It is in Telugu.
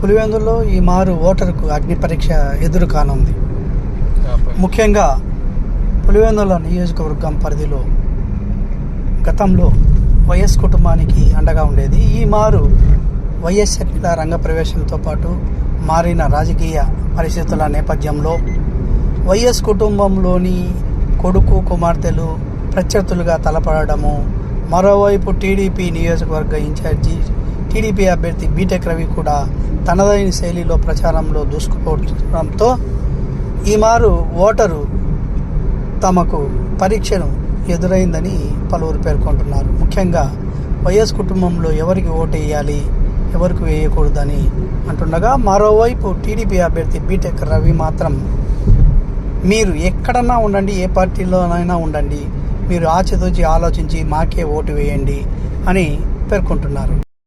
పులివెందుల్లో ఈ మారు ఓటరుకు అగ్ని పరీక్ష ఎదురు కానుంది. ముఖ్యంగా పులివెందుల నియోజకవర్గం పరిధిలో గతంలో వైఎస్ కుటుంబానికి అండగా ఉండేది. ఈ మారు వైఎస్ షర్మిల రంగప్రవేశంతో పాటు మారిన రాజకీయ పరిస్థితుల నేపథ్యంలో వైఎస్ కుటుంబంలోని కొడుకు కుమార్తెలు ప్రత్యర్థులుగా తలపడము, మరోవైపు టీడీపీ నియోజకవర్గ ఇన్ఛార్జి టీడీపీ అభ్యర్థి బీటెక్ రవి కూడా తనదైన శైలిలో ప్రచారంలో దూసుకుపోవడంతో ఈ మారు ఓటరు తమకు పరీక్షను ఎదురైందని పలువురు పేర్కొంటున్నారు. ముఖ్యంగా వైఎస్ కుటుంబంలో ఎవరికి ఓటు వేయాలి, ఎవరికి వేయకూడదని అంటుండగా, మరోవైపు టీడీపీ అభ్యర్థి బీటెక్ రవి మాత్రం మీరు ఎక్కడన్నా ఉండండి, ఏ పార్టీలోనైనా ఉండండి, మీరు ఆచితూచి ఆలోచించి మాకే ఓటు వేయండి అని పేర్కొంటున్నారు.